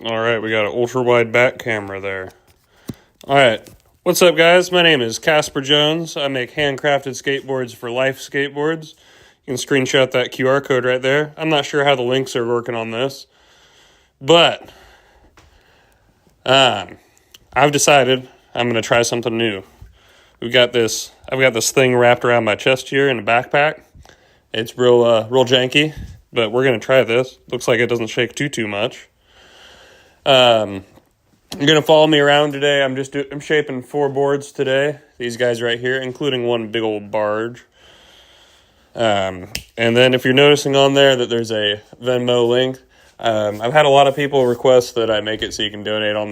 All right, we got an ultra-wide back camera there. All right, what's up, guys? My name is Casper Jones. I make handcrafted skateboards for Life Skateboards. You can screenshot that QR code right there. I'm not sure how the links are working on this, but I've decided I'm going to try something new. I've got this thing wrapped around my chest here in a backpack. It's real janky, but we're going to try this. Looks like it doesn't shake too much. You're going to follow me around today. I'm shaping 4 boards today. These guys right here, including one big old barge. And then if you're noticing on there that there's a Venmo link, I've had a lot of people request that I make it so you can donate on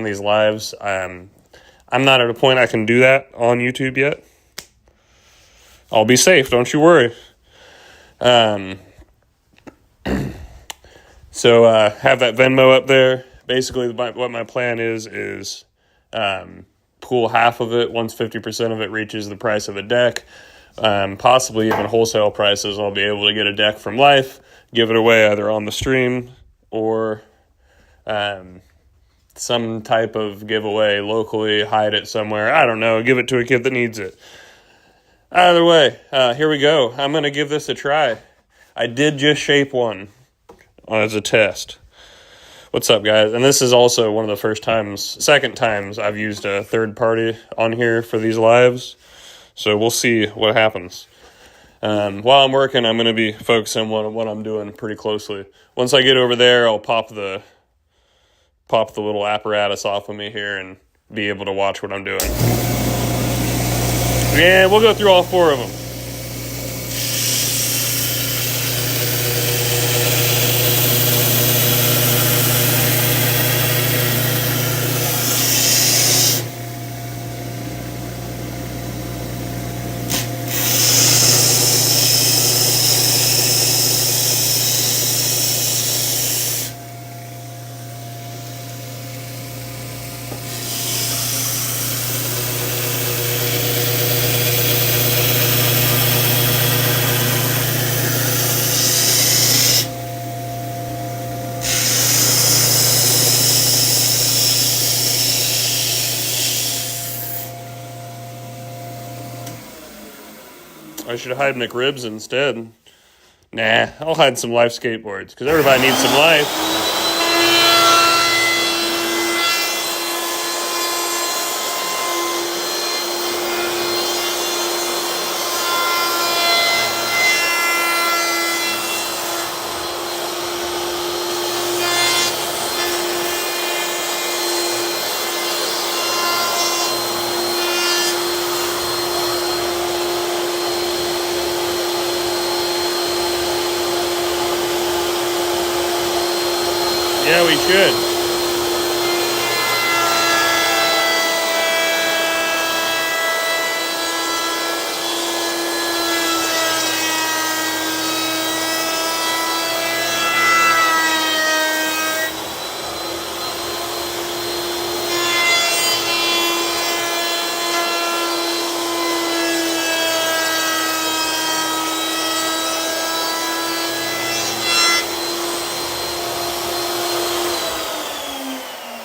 these lives. I'm not at a point I can do that on YouTube yet. I'll be safe, don't you worry. So have that Venmo up there. Basically, what my plan is pool half of it once 50% of it reaches the price of a deck. Possibly even wholesale prices. I'll be able to get a deck from Life, give it away either on the stream or some type of giveaway locally, hide it somewhere. I don't know, give it to a kid that needs it. Either way, here we go. I'm going to give this a try. I did just shape one as a test. What's up, guys? And this is also one of the second times I've used a third party on here for these lives. So we'll see what happens. While I'm working, I'm going to be focusing on what I'm doing pretty closely. Once I get over there, I'll pop the little apparatus off of me here and be able to watch what I'm doing. Yeah, we'll go through all 4 of them. I should hide McRibs instead. Nah, I'll hide some Life skateboards, because everybody needs some life. Yeah, we should.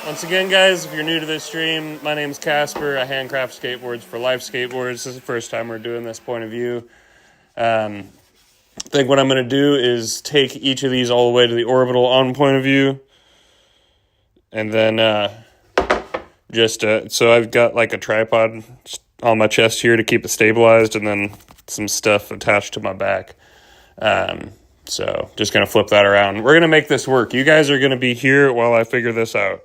Once again, guys, if you're new to this stream, my name's Casper. I handcraft skateboards for Life Skateboards. This is the first time we're doing this point of view. I think what I'm going to do is take each of these all the way to the orbital on point of view. And then so I've got like a tripod on my chest here to keep it stabilized, and then some stuff attached to my back. So just going to flip that around. We're going to make this work. You guys are going to be here while I figure this out.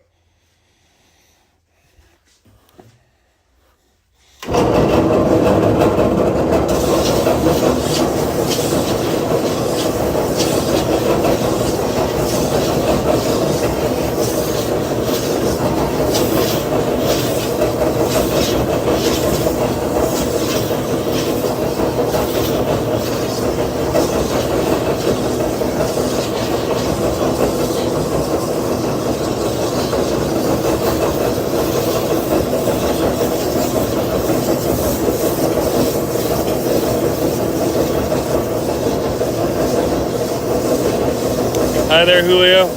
Hi there, Julio.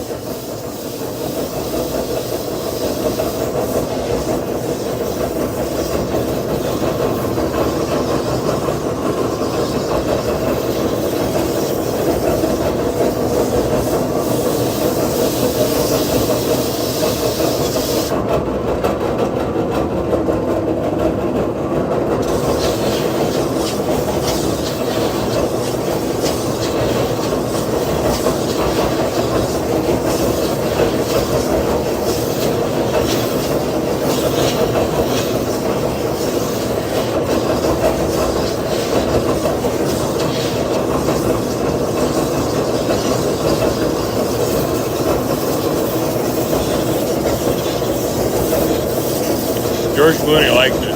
works good and he likes it.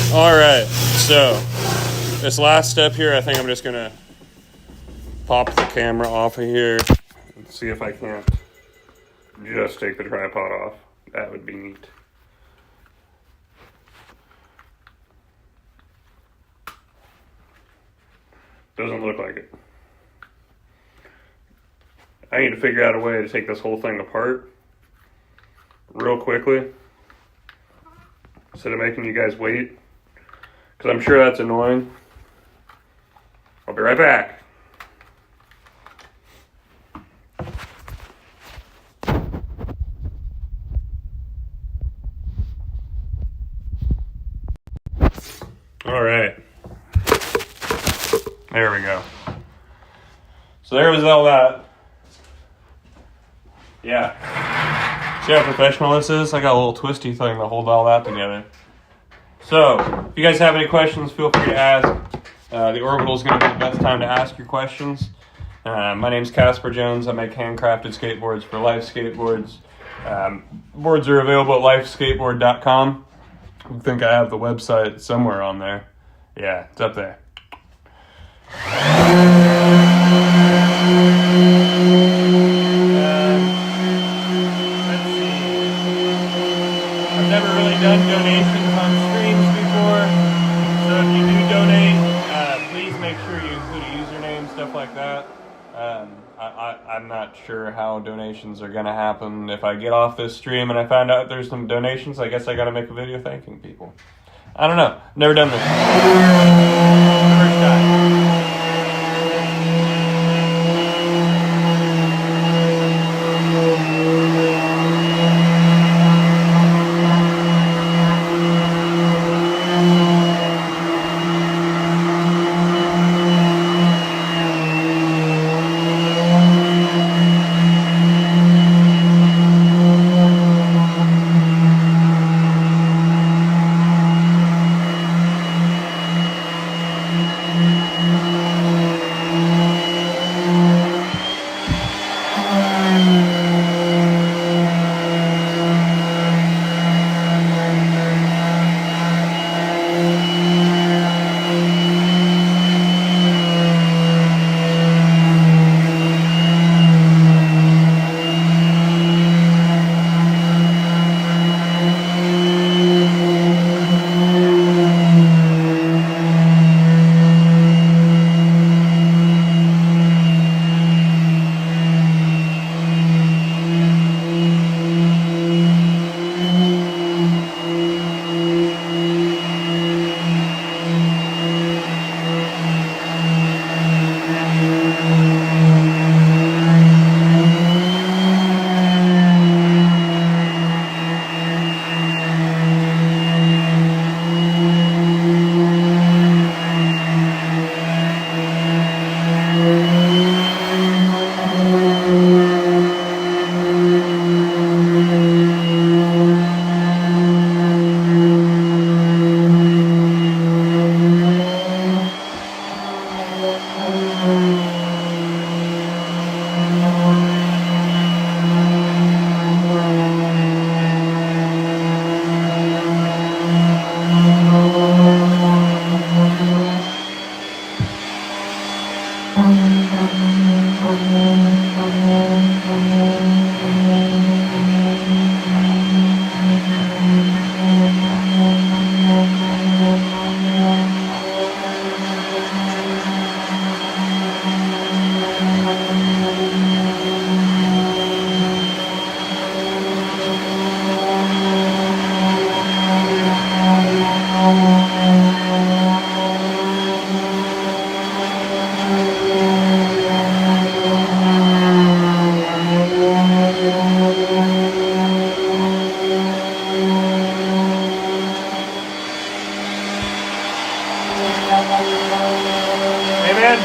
Alright, so this last step here, I think I'm just gonna pop the camera off of here and see if I can't just take the tripod off. That would be neat. Doesn't look like it. I need to figure out a way to take this whole thing apart real quickly instead of making you guys wait, because I'm sure that's annoying. I'll be right back. All right. There we go. So there was all that. Yeah. See how professional this is? I got a little twisty thing to hold all that together. So, if you guys have any questions, feel free to ask. The orbital is going to be the best time to ask your questions. My name's Casper Jones. I make handcrafted skateboards for Life Skateboards. Boards are available at lifeskateboard.com. I think I have the website somewhere on there. Yeah, it's up there. Let's see. I've never really done donations on streams before, so if you do donate, please make sure you include a username, stuff like that. I'm not sure how donations are going to happen. If I get off this stream and I find out there's some donations, I guess I got to make a video thanking people. I don't know. Never done this. First time. Hey, man.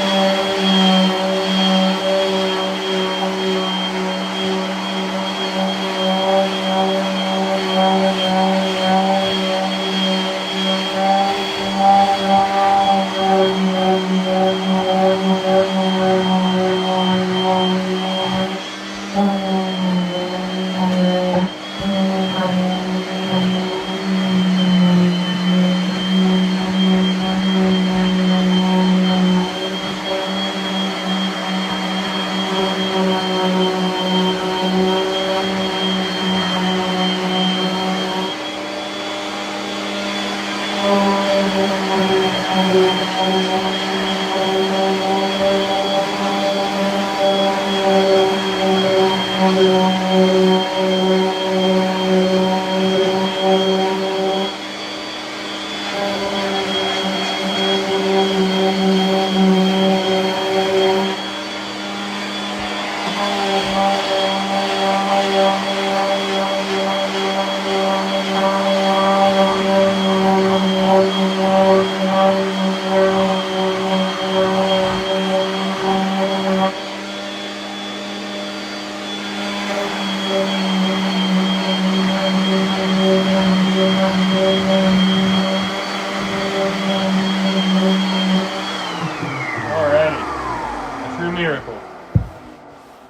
Miracle.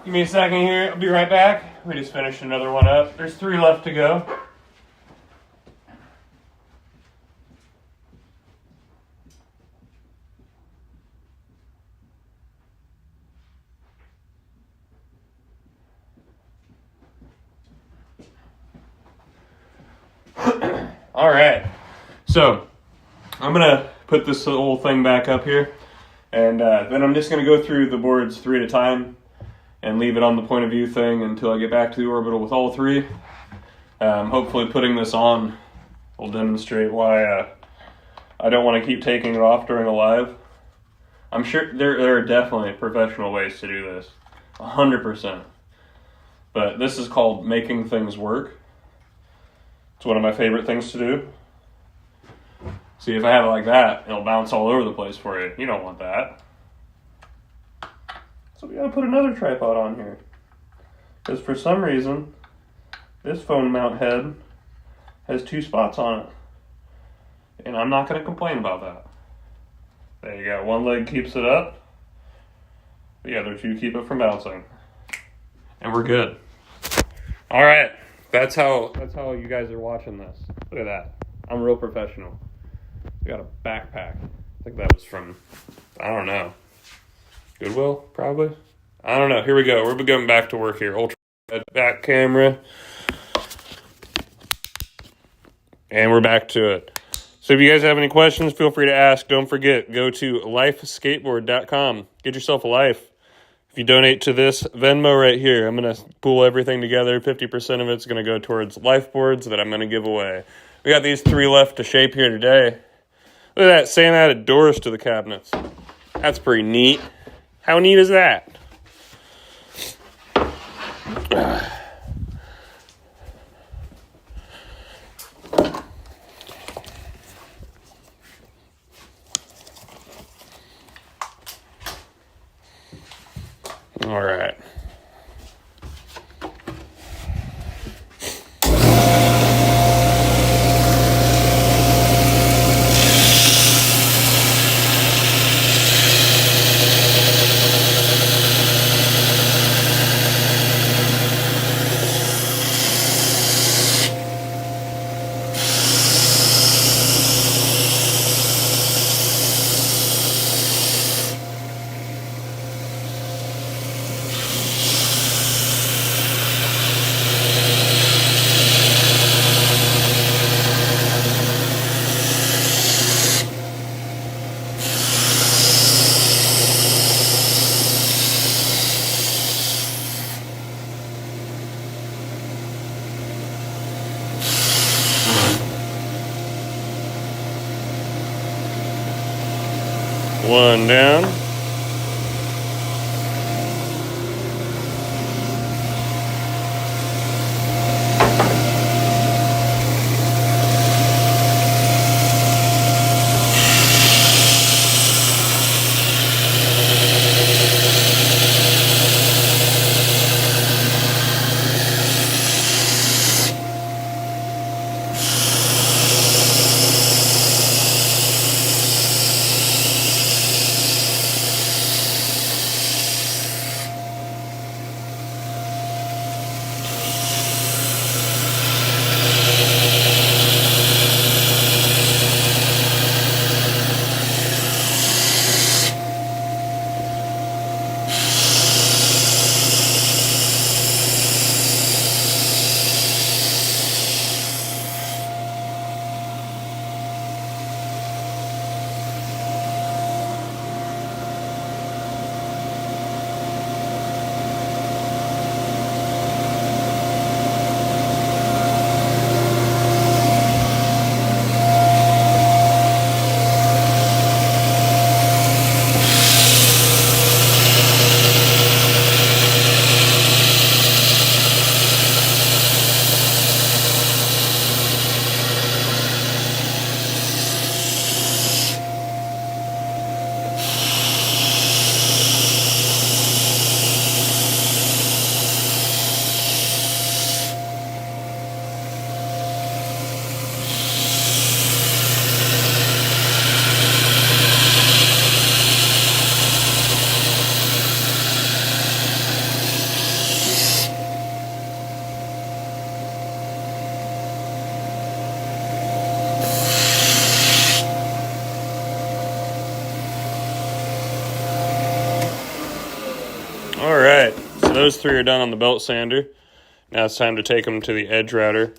Give me a second here. I'll be right back. We just finished another one up. There's 3 left to go. All right. So I'm gonna put this whole thing back up here. And then I'm just going to go through the boards 3 at a time and leave it on the point of view thing until I get back to the orbital with all 3. Hopefully putting this on will demonstrate why I don't want to keep taking it off during a live. I'm sure there are definitely professional ways to do this, 100%. But this is called making things work. It's one of my favorite things to do. See, if I have it like that, it'll bounce all over the place for you. You don't want that. So we gotta put another tripod on here. Because for some reason, this phone mount head has 2 spots on it. And I'm not gonna complain about that. There you go, one leg keeps it up. The other 2 keep it from bouncing. And we're good. All right, that's how you guys are watching this. Look at that, I'm real professional. We got a backpack. I think that was from, I don't know, Goodwill, probably? I don't know. Here we go. We're going back to work here. Ultra back camera. And we're back to it. So if you guys have any questions, feel free to ask. Don't forget, go to lifeskateboard.com. Get yourself a life. If you donate to this Venmo right here, I'm going to pool everything together. 50% of it's going to go towards life boards that I'm going to give away. We got these 3 left to shape here today. Look at that, Santa added doors to the cabinets. That's pretty neat. How neat is that? All right. One down. those 3 are done on the belt sander. Now it's time to take them to the edge router.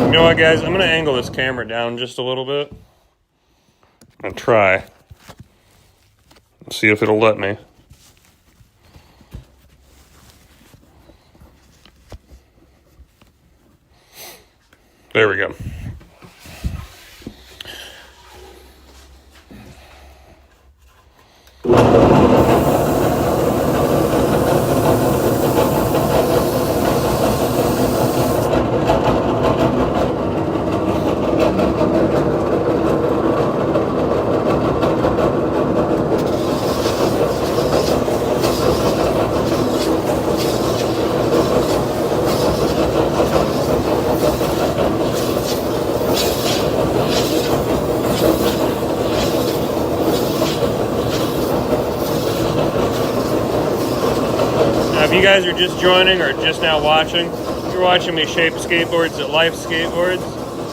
You know what, guys? I'm going to angle this camera down just a little bit. I'm going to try. See if it'll let me. There we go. If you guys are just joining or just now watching, you're watching me shape skateboards at Life Skateboards.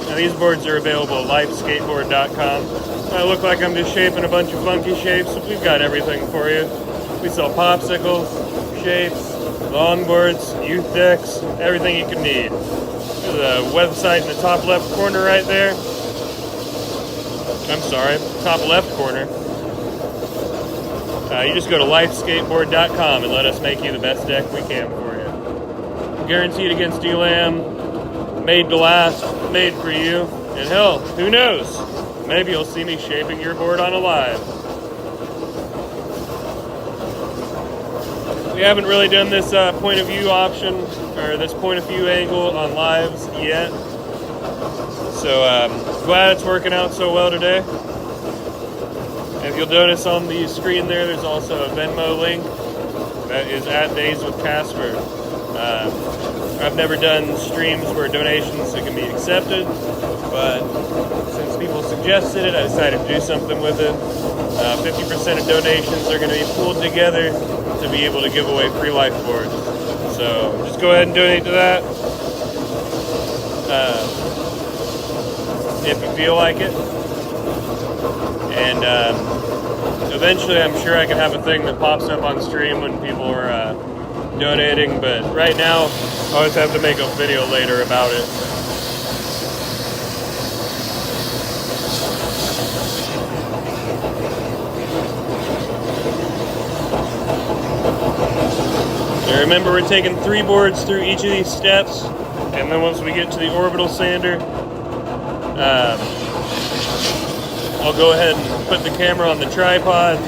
Now these boards are available at lifeskateboard.com. I look like I'm just shaping a bunch of funky shapes, but we've got everything for you. We sell popsicles, shapes, longboards, youth decks, everything you can need. There's a website in the top left corner right there. I'm sorry, top left corner. You just go to lifeskateboard.com and let us make you the best deck we can for you. Guaranteed against elam, made to last, made for you. And hell, who knows? Maybe you'll see me shaping your board on a live. We haven't really done this point of view option, or this point of view angle on lives yet. So glad it's working out so well today. If you'll notice on the screen there's also a Venmo link that is at Days with Casper. I've never done streams where donations can be accepted, but since people suggested it, I decided to do something with it. 50% of donations are going to be pulled together to be able to give away free life boards. So just go ahead and donate to that if you feel like it. And eventually I'm sure I can have a thing that pops up on stream when people are donating, but right now I always have to make a video later about it. And remember, we're taking 3 boards through each of these steps, and then once we get to the orbital sander, I'll go ahead and put the camera on the tripod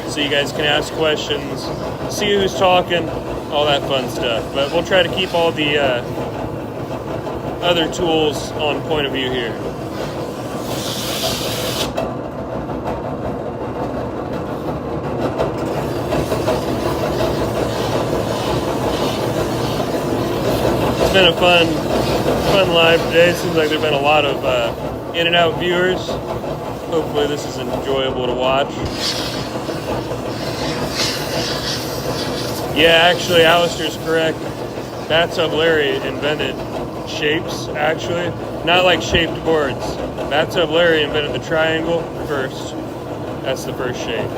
so you guys can ask questions, see who's talking, all that fun stuff. But we'll try to keep all the other tools on point of view here. It's been a fun live today. Seems like there've been a lot of in and out viewers. Hopefully this is enjoyable to watch. Yeah, actually, Alistair's correct. Bathtub Larry invented shapes, actually. Not like shaped boards. Bathtub Larry invented the triangle first. That's the first shape.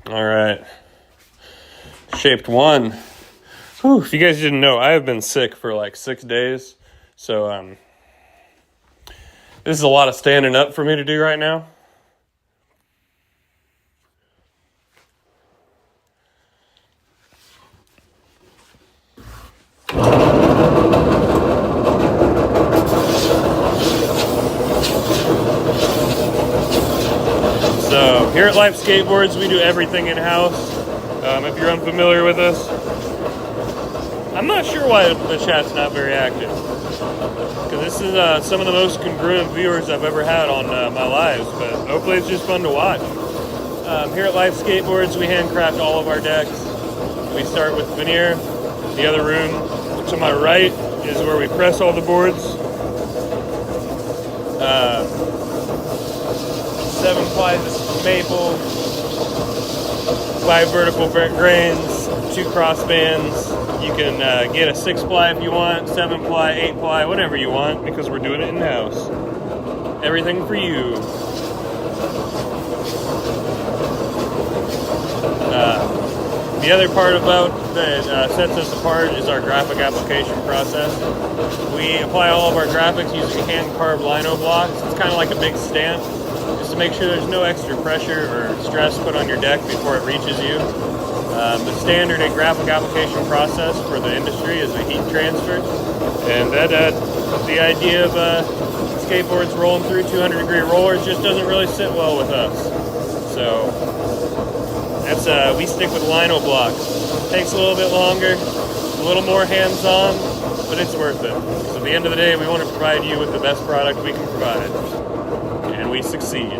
All right. Shaped 1. Whew, if you guys didn't know, I have been sick for like 6 days. So this is a lot of standing up for me to do right now. So here at Life Skateboards, we do everything in-house. If you're unfamiliar with us, I'm not sure why the chat's not very active, because this is some of the most congruent viewers I've ever had on my lives, but hopefully it's just fun to watch. Here at Life Skateboards, we handcraft all of our decks. We start with veneer. The other room to my right is where we press all the boards. 7-ply maple, 5 vertical grains, 2 cross bands. You can get a 6-ply if you want, 7-ply, 8-ply, whatever you want, because we're doing it in-house. Everything for you. The other part about that sets us apart is our graphic application process. We apply all of our graphics using hand-carved lino blocks. It's kind of like a big stamp, just to make sure there's no extra pressure or stress put on your deck before it reaches you. The standard graphic application process for the industry is a heat transfer, and that the idea of skateboards rolling through 200-degree rollers just doesn't really sit well with us. So that's we stick with lino blocks. Takes a little bit longer, a little more hands-on, but it's worth it. So at the end of the day, we want to provide you with the best product we can provide, and we succeed.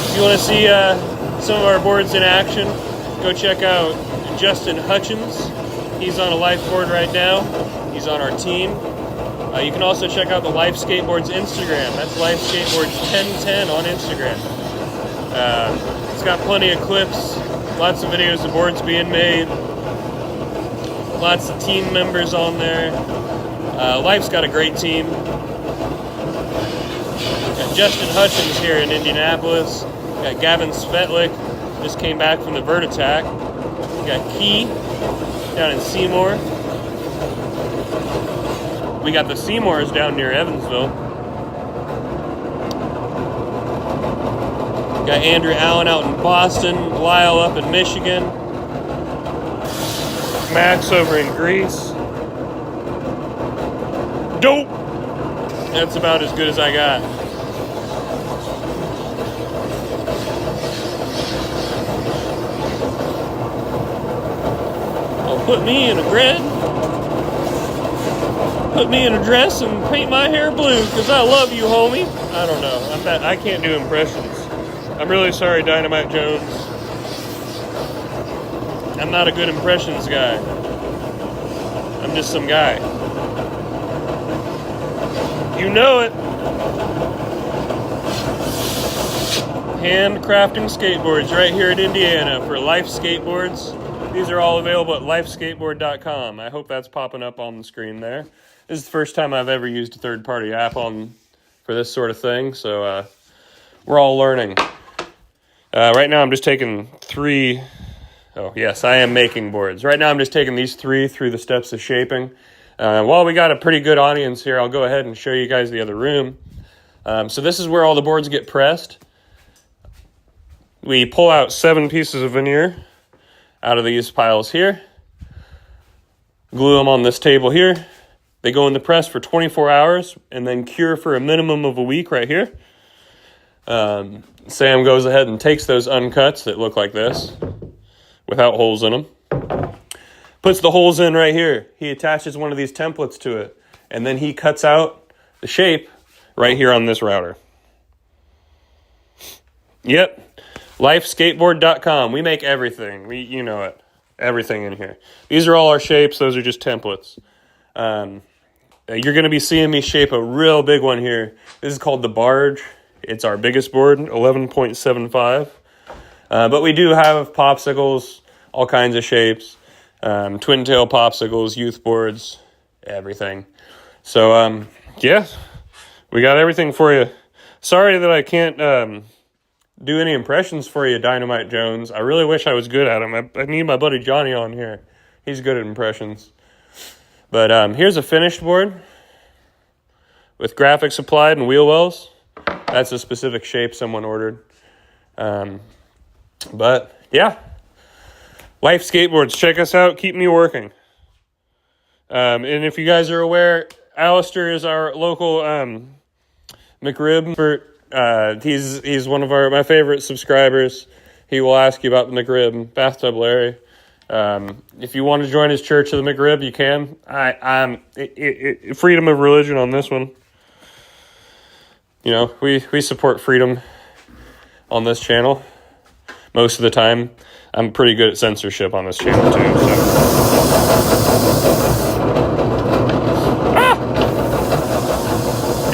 If you want to see some of our boards in action, go check out Justin Hutchins. He's on a life board right now. He's on our team. You can also check out the Life Skateboards Instagram. That's Life Skateboards 1010 on Instagram. It's got plenty of clips, lots of videos of boards being made, lots of team members on there. Life's got a great team. Got Justin Hutchins here in Indianapolis. Got Gavin Svetlik, just came back from the Vert Attack. Got Key down in Seymour. We got the Seymours down near Evansville. Got Andrew Allen out in Boston, Lyle up in Michigan, Max over in Greece. Dope! That's about as good as I got. Well, put me in a grid. Put me in a dress and paint my hair blue, because I love you, homie. I don't know. I can't do impressions. I'm really sorry, Dynamite Jones. I'm not a good impressions guy. I'm just some guy. You know it. Handcrafting skateboards right here in Indiana for Life Skateboards. These are all available at lifeskateboard.com. I hope that's popping up on the screen there. This is the first time I've ever used a third-party app for this sort of thing, so we're all learning. Right now I'm just taking three. Oh, yes, I am making boards. Right now I'm just taking these three through the steps of shaping. While we got a pretty good audience here, I'll go ahead and show you guys the other room. So this is where all the boards get pressed. We pull out 7 pieces of veneer out of these piles here. Glue them on this table here. They go in the press for 24 hours and then cure for a minimum of a week right here. Sam goes ahead and takes those uncuts that look like this without holes in them. Puts the holes in right here. He attaches one of these templates to it, and then he cuts out the shape right here on this router. Yep, lifeskateboard.com. We make everything. You know it. Everything in here. These are all our shapes. Those are just templates. You're going to be seeing me shape a real big one here. This is called the Barge. It's our biggest board, 11.75. But we do have popsicles, all kinds of shapes. Twin tail popsicles, youth boards, everything. So, yeah, we got everything for you. Sorry that I can't do any impressions for you, Dynamite Jones. I really wish I was good at them. I need my buddy Johnny on here. He's good at impressions. But here's a finished board with graphics applied and wheel wells. That's a specific shape someone ordered. But, yeah. Life Skateboards, check us out. Keep me working. And if you guys are aware, Alistair is our local McRib. He's one of my favorite subscribers. He will ask you about the McRib, Bathtub Larry. If you want to join his Church of the McRib, you can. Freedom of religion on this one. You know, we support freedom on this channel most of the time. I'm pretty good at censorship on this channel, too. So. Ah!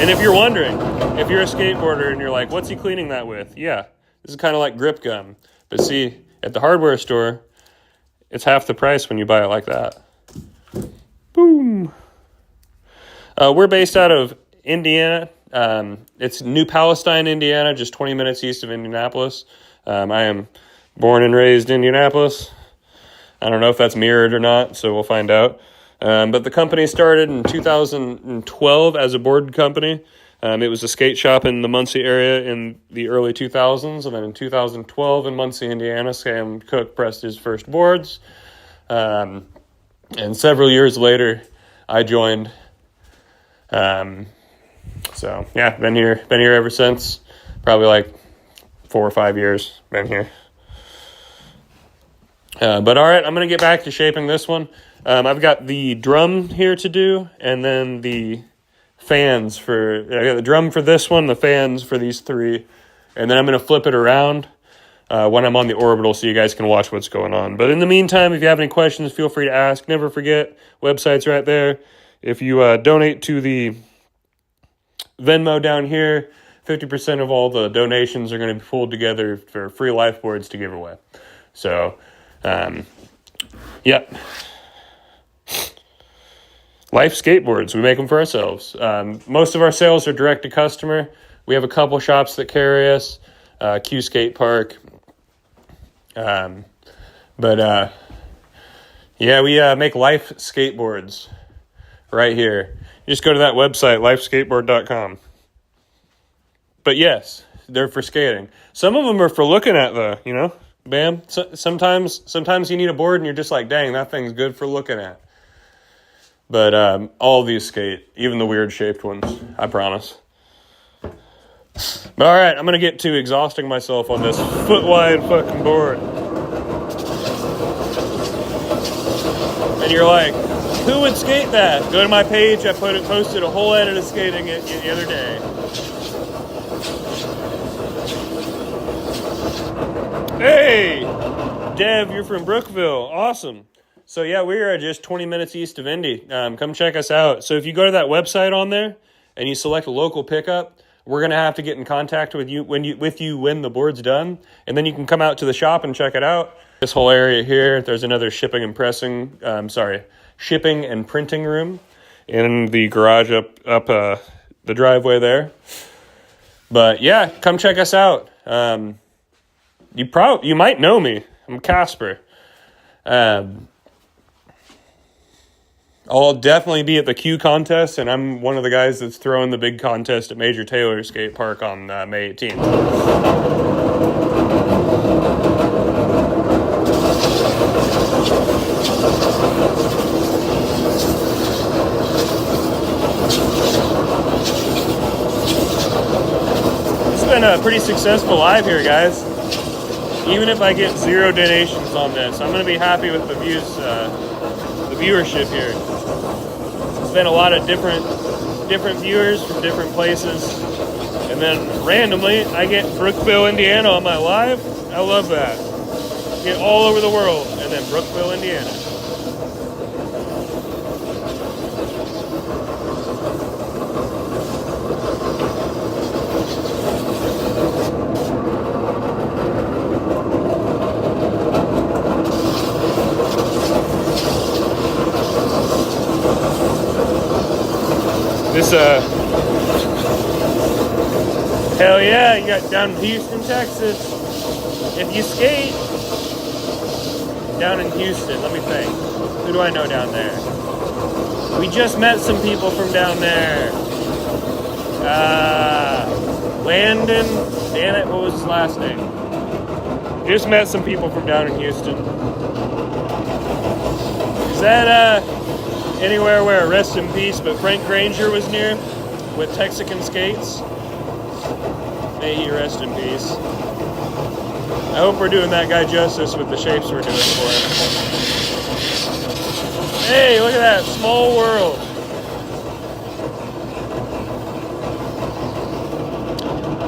And if you're wondering, if you're a skateboarder and you're like, what's he cleaning that with? Yeah, this is kind of like grip gum. But see, at the hardware store, it's half the price when you buy it like that. Boom. We're based out of Indiana. It's New Palestine, Indiana, just 20 minutes east of Indianapolis. I am born and raised in Indianapolis. I don't know if that's mirrored or not, so we'll find out. But the company started in 2012 as a board company. It was a skate shop in the Muncie area in the early 2000s, and then in 2012 in Muncie, Indiana, Sam Cook pressed his first boards. And several years later, I joined. So yeah, been here ever since. Probably like 4 or 5 years. Been here. But all right, I'm going to get back to shaping this one. I've got the drum here to do, and then the fans I got the drum for this one, the fans for these 3, and then I'm going to flip it around when I'm on the orbital so you guys can watch what's going on. But in the meantime, if you have any questions, feel free to ask. Never forget, website's right there. If you donate to the Venmo down here, 50% of all the donations are going to be pulled together for free life boards to give away. So, yep. Life Skateboards, we make them for ourselves. Most of our sales are direct to customer. We have a couple shops that carry us, Q Skate Park. Yeah, we make Life Skateboards right here. You just go to that website, lifeskateboard.com. But yes, they're for skating. Some of them are for looking at, though, you know? Bam. So, sometimes you need a board and you're just like, dang, that thing's good for looking at. But all of these skate, even the weird shaped ones, I promise. But all right, I'm going to get to exhausting myself on this foot wide fucking board. And you're like, who would skate that? Go to my page. I posted a whole edit of skating it the other day. Hey, Dev, you're from Brookville. Awesome. So yeah, we are just 20 minutes east of Indy. Come check us out. So if you go to that website on there and you select a local pickup, we're gonna have to get in contact with you when the board's done, and then you can come out to the shop and check it out. This whole area here, there's another shipping and printing room in the garage up the driveway there. But yeah, come check us out. You might know me. I'm Casper. I'll definitely be at the Q contest, and I'm one of the guys that's throwing the big contest at Major Taylor Skate Park on May 18th. It's been a pretty successful live here, guys. Even if I get 0 donations on this, I'm going to be happy with the viewership here. It's been a lot of different viewers from different places, and then randomly I get Brookville, Indiana on my live. I love that. Get all over the world, and then Brookville, Indiana. This, hell yeah, you got down in Houston, Texas. If you skate down in Houston, let me think. Who do I know down there? We just met some people from down there. Landon, damn it, what was his last name? Just met some people from down in Houston. Is that, anywhere where rest in peace, but Frank Granger was near with Texican Skates? May he rest in peace. I hope we're doing that guy justice with the shapes we're doing for him. Hey, look at that, small world.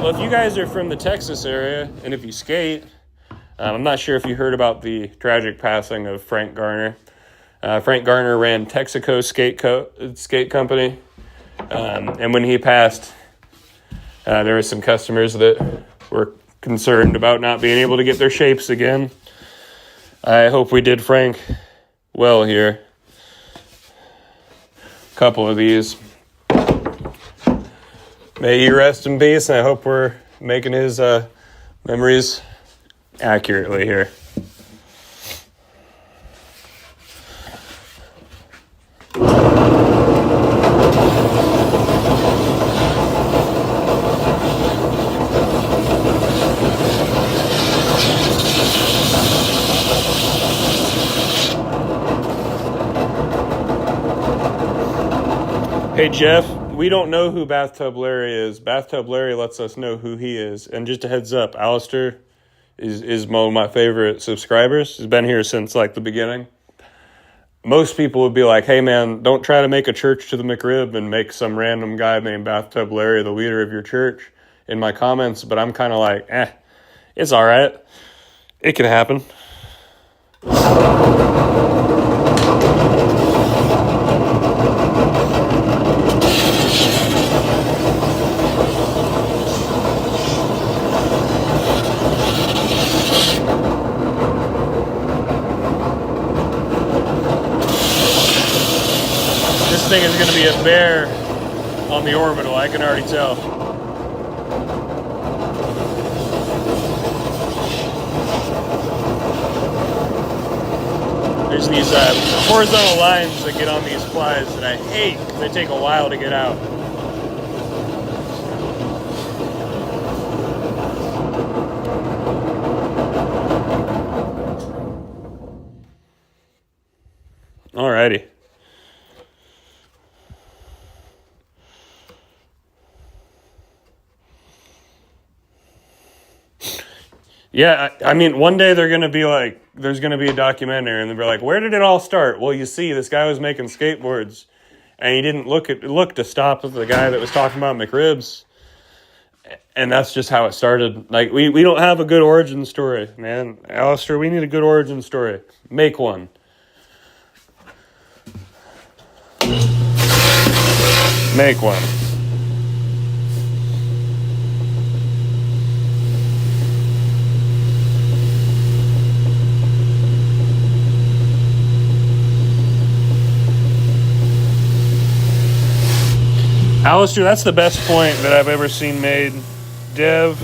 Well, if you guys are from the Texas area, and if you skate, I'm not sure if you heard about the tragic passing of Frank Garner. Frank Garner ran Texaco Skate Company, and when he passed, there were some customers that were concerned about not being able to get their shapes again. I hope we did Frank well here. A couple of these. May he rest in peace, and I hope we're making his memories accurately here. Hey Jeff, we don't know who Bathtub Larry is. Bathtub Larry lets us know who he is. And just a heads up, Alistair is one of my favorite subscribers. He's been here since like the beginning. Most people would be like, hey man, don't try to make a church to the McRib and make some random guy named Bathtub Larry the leader of your church in my comments. But I'm kind of like, it's all right. It can happen. This thing is going to be a bear on the orbital, I can already tell. There's these horizontal lines that get on these flies that I hate because they take a while to get out. Alrighty. Yeah, I mean, one day they're going to be like, there's going to be a documentary, and they'll be like, where did it all start? Well, you see, this guy was making skateboards, and he didn't look to stop with the guy that was talking about McRibs, and that's just how it started. Like, we don't have a good origin story, man. Alistair, we need a good origin story. Make one. Make one. Alistair, that's the best point that I've ever seen made. Dev.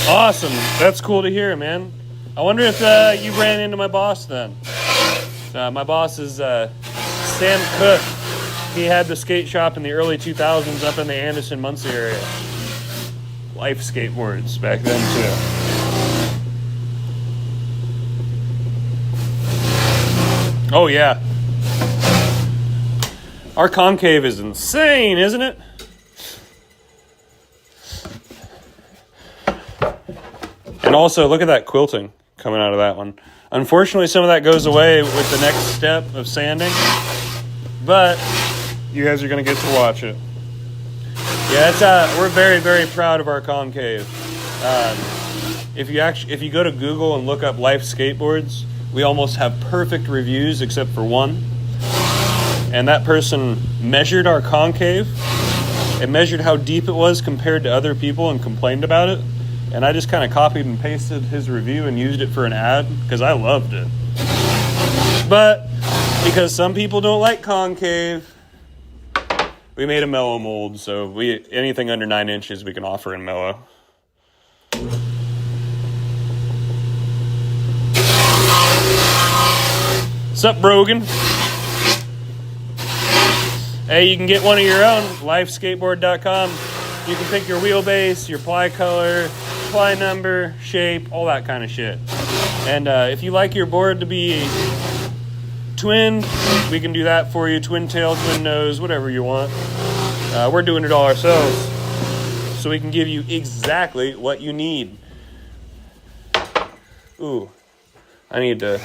Awesome. That's cool to hear, man. I wonder if you ran into my boss then. My boss is Sam Cook. He had the skate shop in the early 2000s up in the Anderson, Muncie area. Life skateboards back then, too. Oh, yeah. Our concave is insane, isn't it? And also, look at that quilting coming out of that one. Unfortunately, some of that goes away with the next step of sanding, but you guys are going to get to watch it. Yeah, it's we're very, very proud of our concave. If you go to Google and look up Life Skateboards, we almost have perfect reviews except for one. And that person measured our concave and measured how deep it was compared to other people and complained about it. And I just kind of copied and pasted his review and used it for an ad because I loved it. But because some people don't like concave, we made a mellow mold. So anything under 9 inches we can offer in mellow. What's up, Brogan? Hey, you can get one of your own, lifeskateboard.com. You can pick your wheelbase, your ply color, ply number, shape, all that kind of shit. And if you like your board to be twinned, we can do that for you. Twin tail, twin nose, whatever you want. We're doing it all ourselves, so we can give you exactly what you need. Ooh. I need to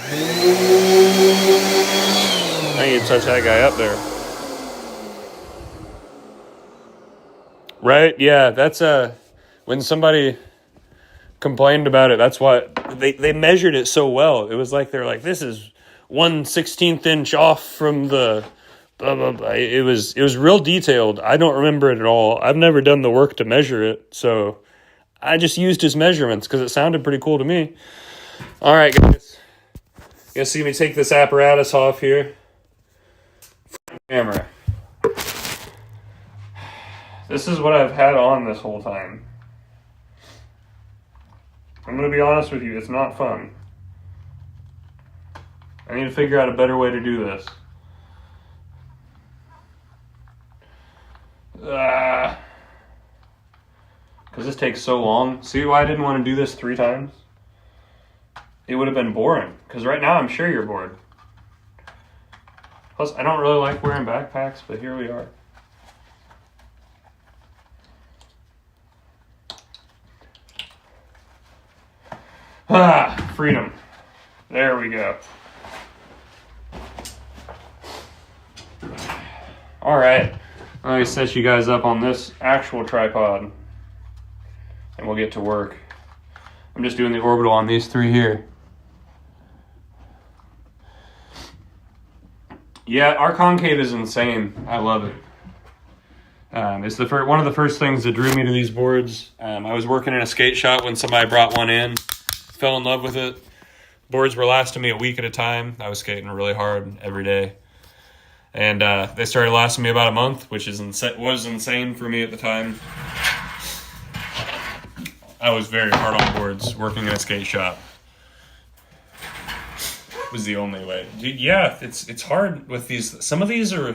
touch that guy up there. Right? Yeah, that's when somebody complained about it, that's why they measured it so well. It was like they're like, this is 1/16 inch off from the blah blah blah. It was real detailed. I don't remember it at all. I've never done the work to measure it, so I just used his measurements because it sounded pretty cool to me. All right, guys. You guys see me take this apparatus off here? Camera. This is what I've had on this whole time. I'm going to be honest with you, it's not fun. I need to figure out a better way to do this. Because this takes so long. See why I didn't want to do this 3 times? It would have been boring. Because right now I'm sure you're bored. Plus, I don't really like wearing backpacks, but here we are. Freedom. There we go. All right. Let me set you guys up on this actual tripod, and we'll get to work. I'm just doing the orbital on these 3 here. Yeah, our concave is insane. I love it. It's one of the first things that drew me to these boards. I was working in a skate shop when somebody brought one in. Fell in love with it. Boards were lasting me a week at a time. I was skating really hard every day. And they started lasting me about a month, which was insane for me at the time. I was very hard on boards working in a skate shop. Was the only way. Dude, yeah, it's hard with these. Some of these are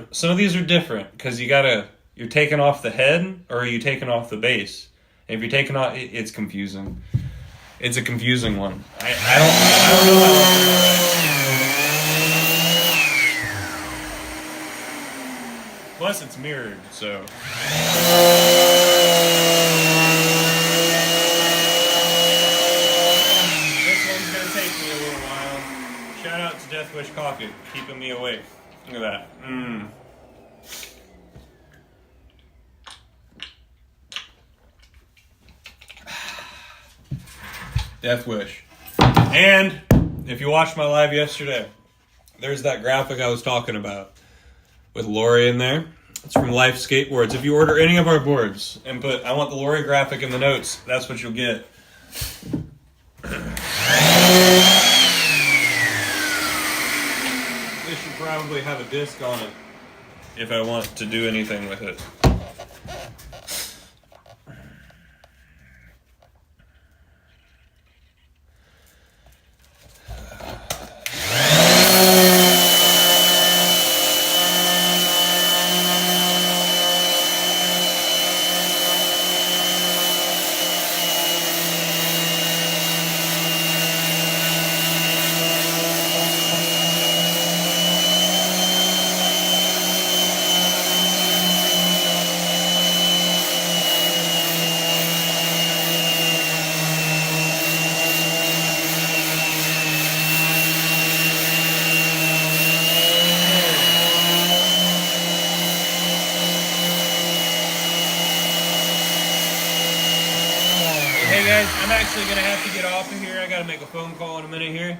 different because you're taking off the head or are you taking off the base? And if you're taking off, it's confusing. It's a confusing one. I don't know how else to do it. Plus, it's mirrored, so. This one's gonna take me a little while. Shout out to Death Wish Coffee, keeping me awake. Look at that. Death Wish. And if you watched my live yesterday, there's that graphic I was talking about with Lori in there. It's from Life Skateboards. If you order any of our boards and put, I want the Lori graphic in the notes, that's what you'll get. This should probably have a disc on it if I want to do anything with it. Hey guys, I'm actually going to have to get off of here. I got to make a phone call in a minute here.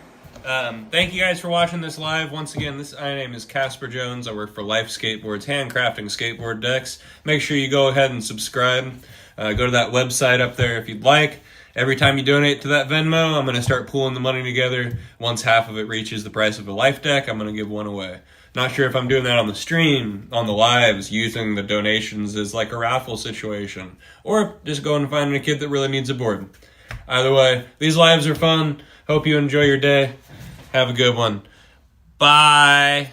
Thank you guys for watching this live. Once again, my name is Casper Jones. I work for Life Skateboards, handcrafting skateboard decks. Make sure you go ahead and subscribe. Go to that website up there if you'd like. Every time you donate to that Venmo, I'm going to start pooling the money together. Once half of it reaches the price of a Life deck, I'm going to give one away. Not sure if I'm doing that on the stream, on the lives, using the donations as like a raffle situation, or just going and finding a kid that really needs a board. Either way, these lives are fun. Hope you enjoy your day. Have a good one. Bye.